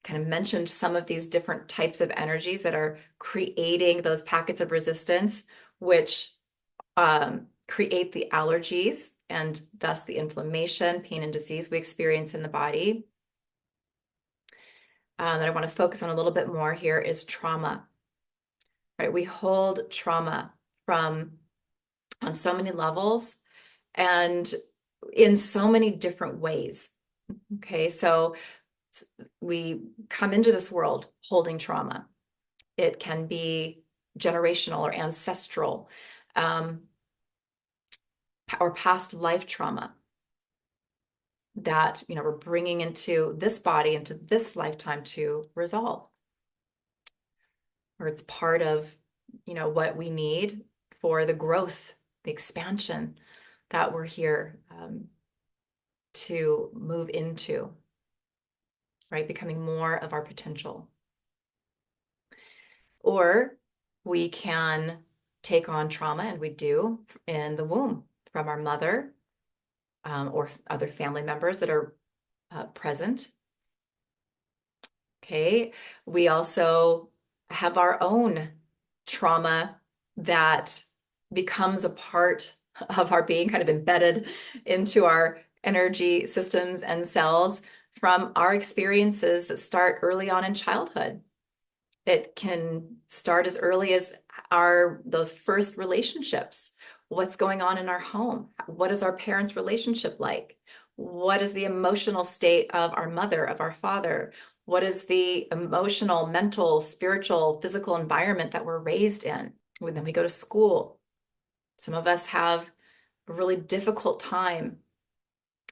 kind of mentioned some of these different types of energies that are creating those packets of resistance, which create the allergies and thus the inflammation, pain, and disease we experience in the body. That I want to focus on a little bit more here is trauma, right? We hold trauma from on so many levels and in so many different ways. Okay, so we come into this world holding trauma. It can be generational or ancestral, or past life trauma that we're bringing into this body, into this lifetime to resolve, or it's part of what we need for the growth, the expansion that we're here to move into, right? Becoming more of our potential. Or we can take on trauma, and we do, in the womb from our mother or other family members that are present. Okay, we also have our own trauma that becomes a part of our being, kind of embedded into our energy systems and cells from our experiences that start early on in childhood. It can start as early as those first relationships. What's going on in our home? What is our parents' relationship like? What is the emotional state of our mother, of our father? What is the emotional, mental, spiritual, physical environment that we're raised in? When then we go to school. Some of us have a really difficult time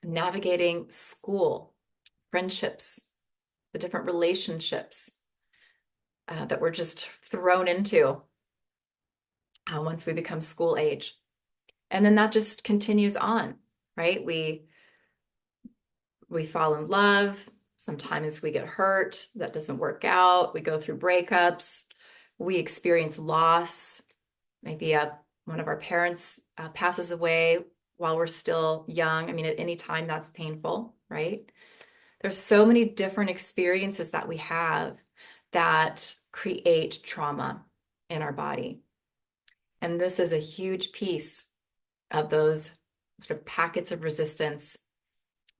navigating school, friendships, the different relationships that we're just thrown into once we become school age. And then that just continues on, right? We fall in love. Sometimes we get hurt. That doesn't work out. We go through breakups. We experience loss. Maybe one of our parents passes away while we're still young. I mean, at any time that's painful, right? There's so many different experiences that we have that create trauma in our body. And this is a huge piece of those sort of packets of resistance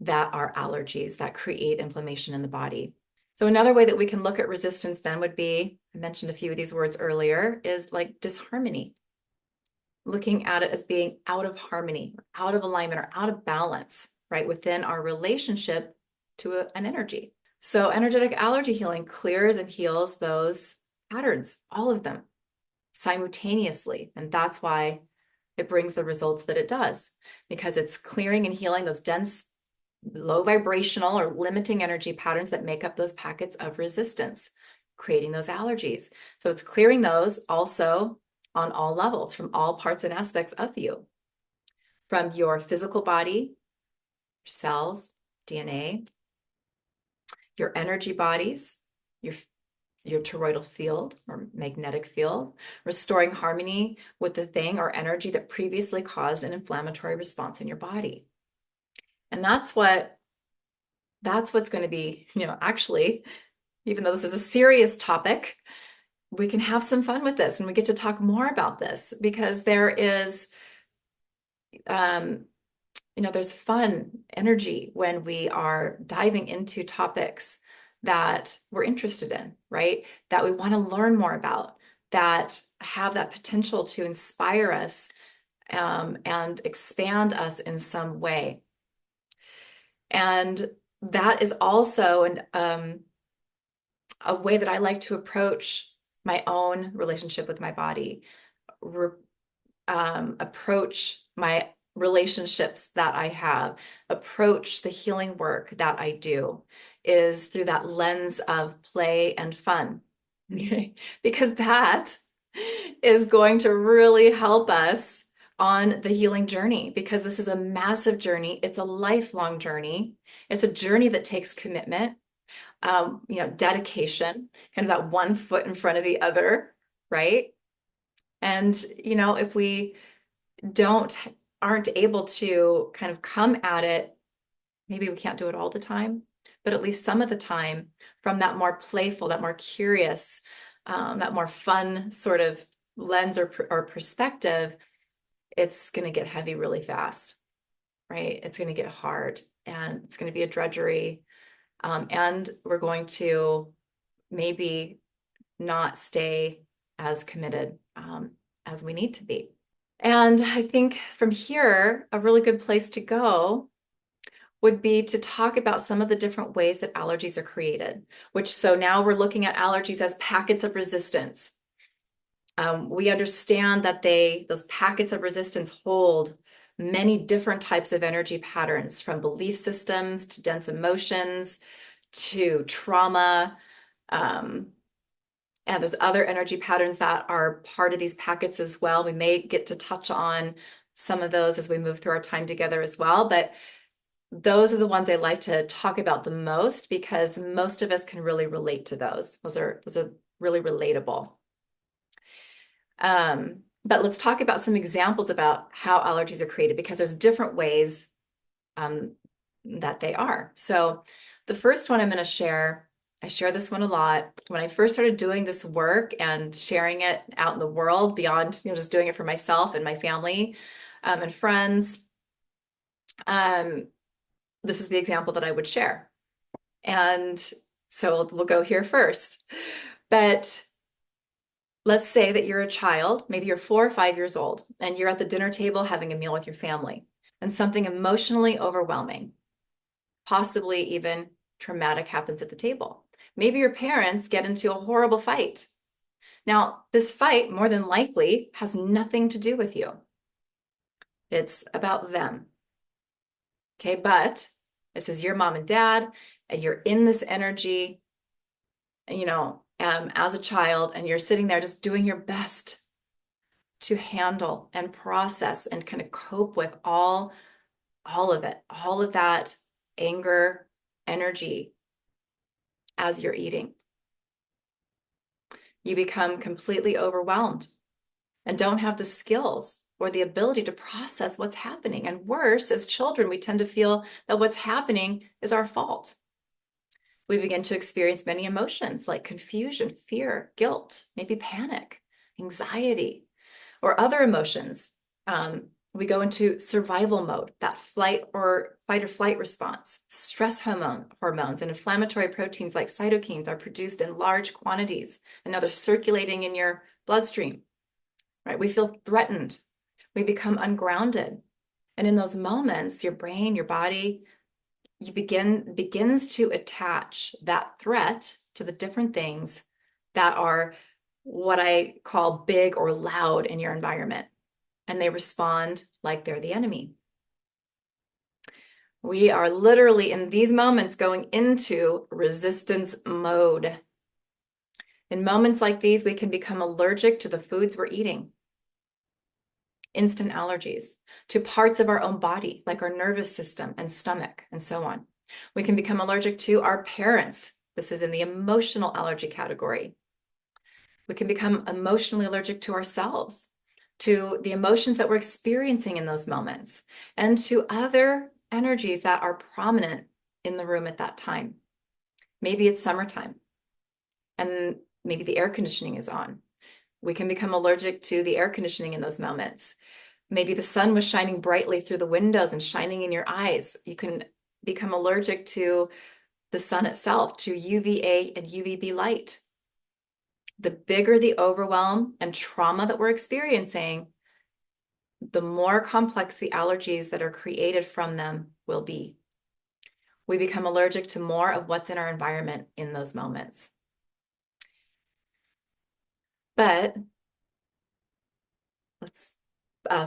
that are allergies that create inflammation in the body. So another way that we can look at resistance then would be, I mentioned a few of these words earlier, is like disharmony. Looking at it as being out of harmony, out of alignment, or out of balance, right, within our relationship to an energy. So energetic allergy healing clears and heals those patterns, all of them, simultaneously. And that's why it brings the results that it does, because it's clearing and healing those dense, low vibrational or limiting energy patterns that make up those packets of resistance, creating those allergies. So it's clearing those also on all levels, from all parts and aspects of you, from your physical body, cells, DNA, your energy bodies, your toroidal field or magnetic field, restoring harmony with the thing or energy that previously caused an inflammatory response in your body. And that's what's going to be, actually, even though this is a serious topic, we can have some fun with this and we get to talk more about this, because there is, there's fun energy when we are diving into topics that we're interested in, right? That we want to learn more about, that have that potential to inspire us and expand us in some way. And that is also a way that I like to approach my own relationship with my body, approach my relationships that I have, approach the healing work that I do, is through that lens of play and fun. Because that is going to really help us on the healing journey, because this is a massive journey. It's a lifelong journey. It's a journey that takes commitment, dedication, kind of that one foot in front of the other, right? And, if we aren't able to kind of come at it, maybe we can't do it all the time, but at least some of the time from that more playful, that more curious, that more fun sort of lens or perspective, it's going to get heavy really fast, right? It's going to get hard and it's going to be a drudgery. And we're going to maybe not stay as committed as we need to be. And I think from here, a really good place to go would be to talk about some of the different ways that allergies are created, so now we're looking at allergies as packets of resistance. We understand that those packets of resistance hold many different types of energy patterns, from belief systems to dense emotions to trauma. And there's other energy patterns that are part of these packets as well. We may get to touch on some of those as we move through our time together as well, but those are the ones I like to talk about the most because most of us can really relate to those. Those are really relatable. But let's talk about some examples about how allergies are created, because there's different ways that they are. So the first one I'm going to share, I share this one a lot. When I first started doing this work and sharing it out in the world beyond, just doing it for myself and my family and friends, this is the example that I would share. And so we'll go here first. But let's say that you're a child, maybe you're 4 or 5 years old, and you're at the dinner table having a meal with your family, and something emotionally overwhelming, possibly even traumatic, happens at the table. Maybe your parents get into a horrible fight. Now, this fight more than likely has nothing to do with you. It's about them. Okay, but this is your mom and dad, and you're in this energy, as a child, and you're sitting there just doing your best to handle and process and kind of cope with all of it, all of that anger, energy as you're eating. You become completely overwhelmed and don't have the skills or the ability to process what's happening. And worse, as children, we tend to feel that what's happening is our fault. We begin to experience many emotions like confusion, fear, guilt, maybe panic, anxiety, or other emotions. We go into survival mode, that fight or flight response. Stress hormones and inflammatory proteins like cytokines are produced in large quantities, and now they're circulating in your bloodstream, right? We feel threatened. We become ungrounded. And in those moments, your brain, your body, begins to attach that threat to the different things that are what I call big or loud in your environment. And they respond like they're the enemy. We are literally in these moments going into resistance mode. In moments like these, we can become allergic to the foods we're eating. Instant allergies to parts of our own body, like our nervous system and stomach, and so on. We can become allergic to our parents. This is in the emotional allergy category. We can become emotionally allergic to ourselves, to the emotions that we're experiencing in those moments, and to other energies that are prominent in the room at that time. Maybe it's summertime, and maybe the air conditioning is on. We can become allergic to the air conditioning in those moments. Maybe the sun was shining brightly through the windows and shining in your eyes. You can become allergic to the sun itself, to UVA and UVB light. The bigger the overwhelm and trauma that we're experiencing, the more complex the allergies that are created from them will be. We become allergic to more of what's in our environment in those moments. But let's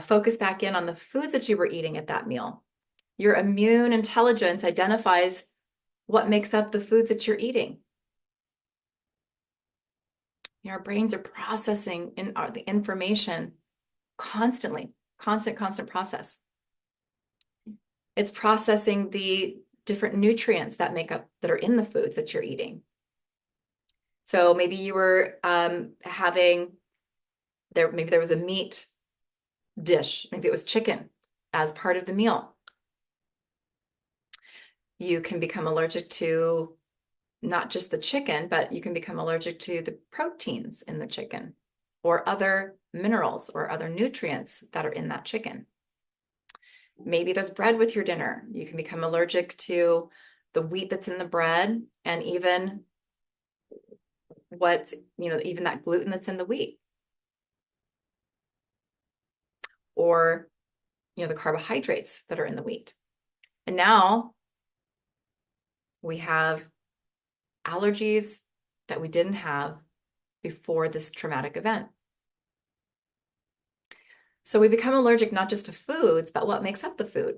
focus back in on the foods that you were eating at that meal. Your immune intelligence identifies what makes up the foods that you're eating. Our brains are processing the information constantly, constant process. It's processing the different nutrients that are in the foods that you're eating. So maybe you were maybe there was a meat dish, maybe it was chicken as part of the meal. You can become allergic to not just the chicken, but you can become allergic to the proteins in the chicken or other minerals or other nutrients that are in that chicken. Maybe there's bread with your dinner. You can become allergic to the wheat that's in the bread and even even that gluten that's in the wheat or, the carbohydrates that are in the wheat. And now we have allergies that we didn't have before this traumatic event. So we become allergic not just to foods, but what makes up the food.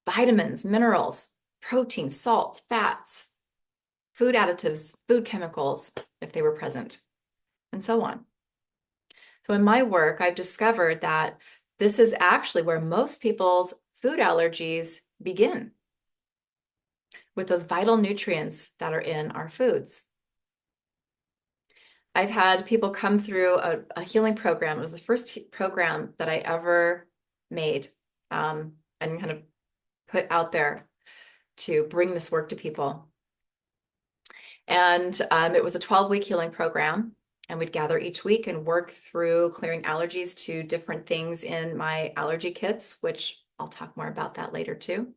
Vitamins, minerals, proteins, salts, fats, food additives, food chemicals, if they were present, and so on. So in my work, I've discovered that this is actually where most people's food allergies begin, with those vital nutrients that are in our foods. I've had people come through a healing program. It was the first program that I ever made and kind of put out there to bring this work to people. And it was a 12-week healing program. And we'd gather each week and work through clearing allergies to different things in my allergy kits, which I'll talk more about that later too.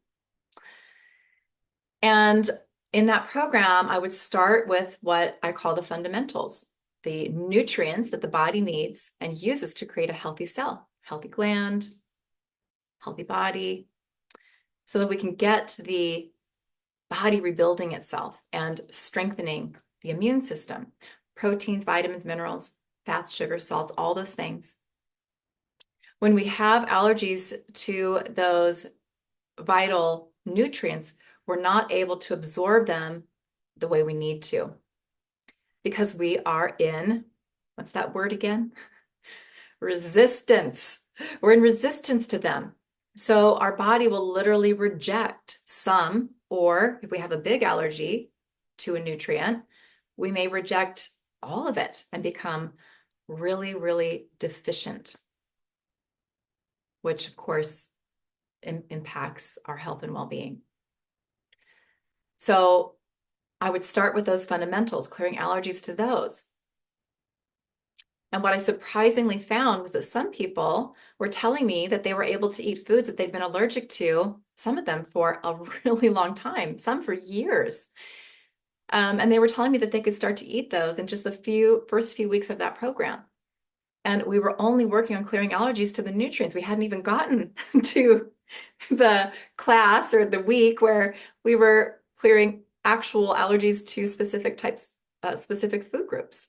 And in that program, I would start with what I call the fundamentals, the nutrients that the body needs and uses to create a healthy cell, healthy gland, healthy body, so that we can get the body rebuilding itself and strengthening the immune system. Proteins, vitamins, minerals, fats, sugars, salts, all those things. When we have allergies to those vital nutrients, we're not able to absorb them the way we need to because we are in, what's that word again? Resistance. We're in resistance to them. So our body will literally reject some, or if we have a big allergy to a nutrient, we may reject all of it and become really, really deficient, which of course impacts our health and well-being. So I would start with those fundamentals, clearing allergies to those. And what I surprisingly found was that some people were telling me that they were able to eat foods that they'd been allergic to, some of them for a really long time, some for years. And they were telling me that they could start to eat those in just the first few weeks of that program. And we were only working on clearing allergies to the nutrients. We hadn't even gotten to the class or the week where we were clearing actual allergies to specific types, specific food groups.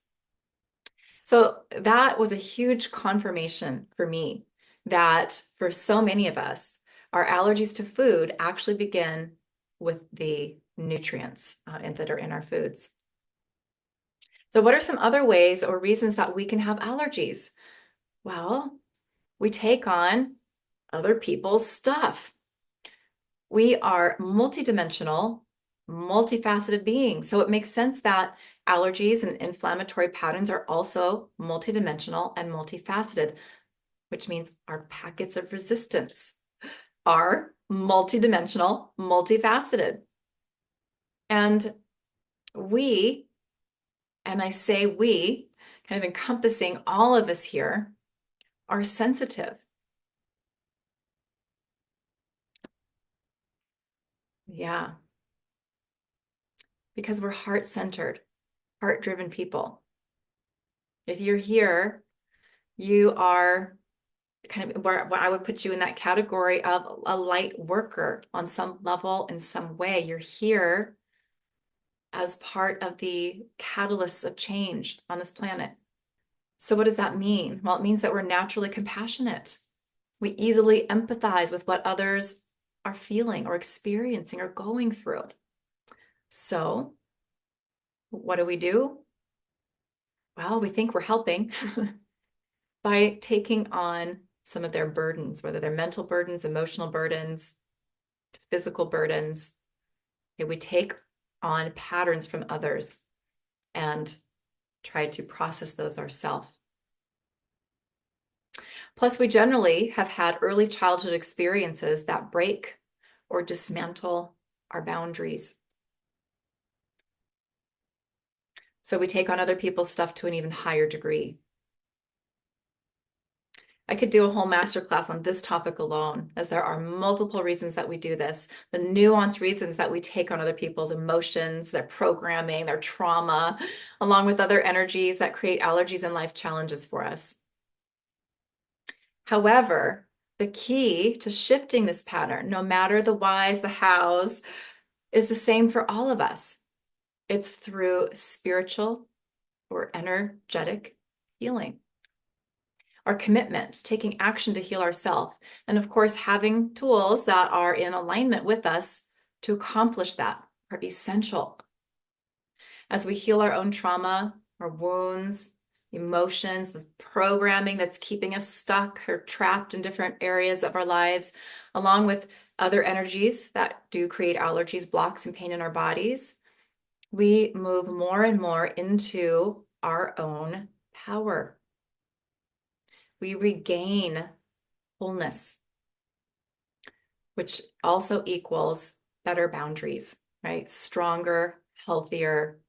So that was a huge confirmation for me that for so many of us, our allergies to food actually begin with the nutrients that are in our foods. So what are some other ways or reasons that we can have allergies? Well, we take on other people's stuff. We are multidimensional, multifaceted beings. So it makes sense that allergies and inflammatory patterns are also multidimensional and multifaceted, which means our packets of resistance are multidimensional, multifaceted. And we, and I say we, kind of encompassing all of us here, are sensitive. Yeah. Because we're heart-centered, heart-driven people. If you're here, you are kind of where I would put you in that category of a light worker on some level, in some way. You're here as part of the catalysts of change on this planet. So what does that mean? Well, it means that we're naturally compassionate. We easily empathize with what others are feeling or experiencing or going through. So what do? Well, we think we're helping by taking on some of their burdens, whether they're mental burdens, emotional burdens, physical burdens. Okay, we take on patterns from others and try to process those ourselves. Plus, we generally have had early childhood experiences that break or dismantle our boundaries. So we take on other people's stuff to an even higher degree. I could do a whole masterclass on this topic alone, as there are multiple reasons that we do this, the nuanced reasons that we take on other people's emotions, their programming, their trauma, along with other energies that create allergies and life challenges for us. However, the key to shifting this pattern, no matter the whys, the hows, is the same for all of us. It's through spiritual or energetic healing. Our commitment, taking action to heal ourselves, and of course, having tools that are in alignment with us to accomplish that are essential. As we heal our own trauma, our wounds, emotions, this programming that's keeping us stuck or trapped in different areas of our lives, along with other energies that do create allergies, blocks, and pain in our bodies, we move more and more into our own power. We regain wholeness, which also equals better boundaries, right? Stronger, healthier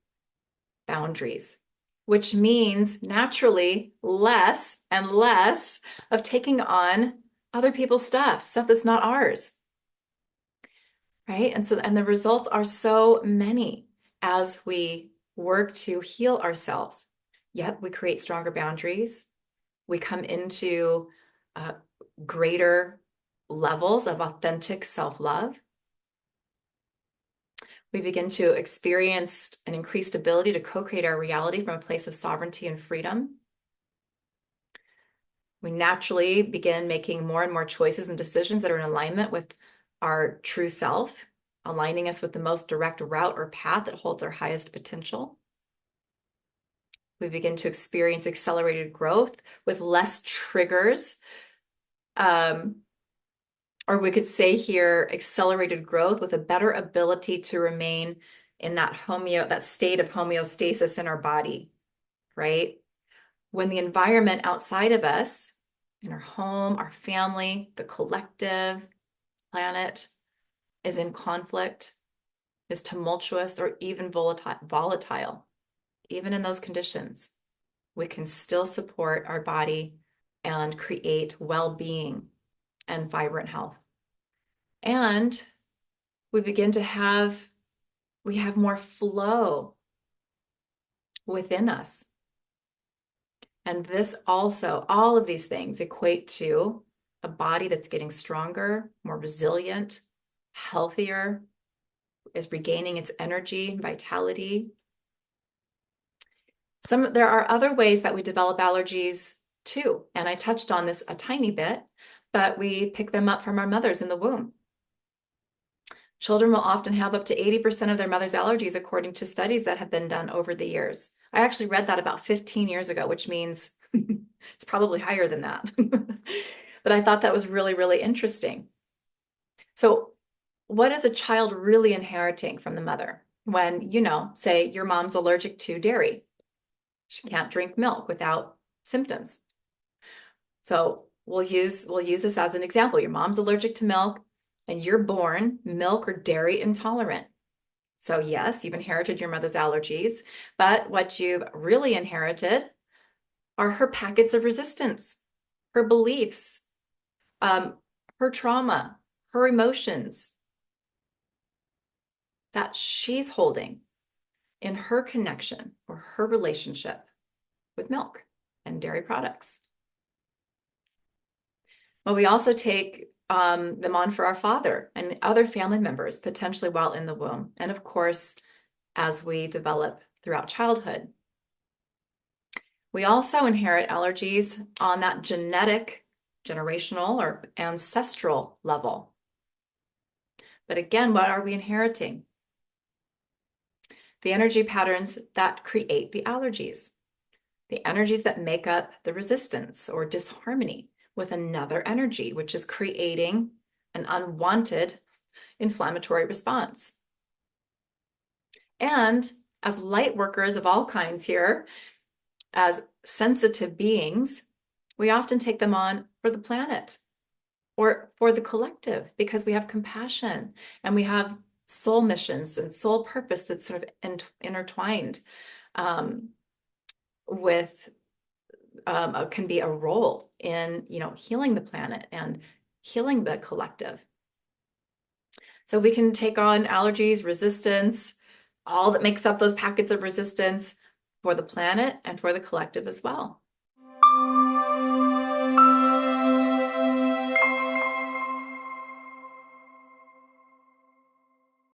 boundaries, which means naturally less and less of taking on other people's stuff that's not ours, right? And the results are so many as we work to heal ourselves. Yet we create stronger boundaries. We come into greater levels of authentic self-love. We begin to experience an increased ability to co-create our reality from a place of sovereignty and freedom. We naturally begin making more and more choices and decisions that are in alignment with our true self, aligning us with the most direct route or path that holds our highest potential. We begin to experience accelerated growth with less triggers. Or we could say here, accelerated growth with a better ability to remain in that state of homeostasis in our body, right? When the environment outside of us, in our home, our family, the collective, planet, is in conflict, is tumultuous, or even volatile, even in those conditions, we can still support our body and create well-being and vibrant health. And we have more flow within us. And this also, all of these things equate to a body that's getting stronger, more resilient, healthier, is regaining its energy and vitality. There are other ways that we develop allergies too, and I touched on this a tiny bit, but we pick them up from our mothers in the womb. Children will often have up to 80% of their mother's allergies, according to studies that have been done over the years. I actually read that about 15 years ago, which means it's probably higher than that. But I thought that was really, really interesting. So what is a child really inheriting from the mother when, say your mom's allergic to dairy? She can't drink milk without symptoms. So we'll use this as an example. Your mom's allergic to milk and you're born milk or dairy intolerant. So yes, you've inherited your mother's allergies, but what you've really inherited are her packets of resistance, her beliefs, her trauma, her emotions that she's holding in her connection or her relationship with milk and dairy products. Well, we also take them on for our father and other family members, potentially while in the womb. And of course, as we develop throughout childhood. We also inherit allergies on that genetic, generational, or ancestral level. But again, what are we inheriting? The energy patterns that create the allergies, the energies that make up the resistance or disharmony with another energy, which is creating an unwanted inflammatory response. And as light workers of all kinds here, as sensitive beings, we often take them on for the planet or for the collective because we have compassion and we have soul missions and soul purpose that's sort of intertwined um, with can be a role in, healing the planet and healing the collective. So we can take on allergies, resistance, all that makes up those packets of resistance for the planet and for the collective as well.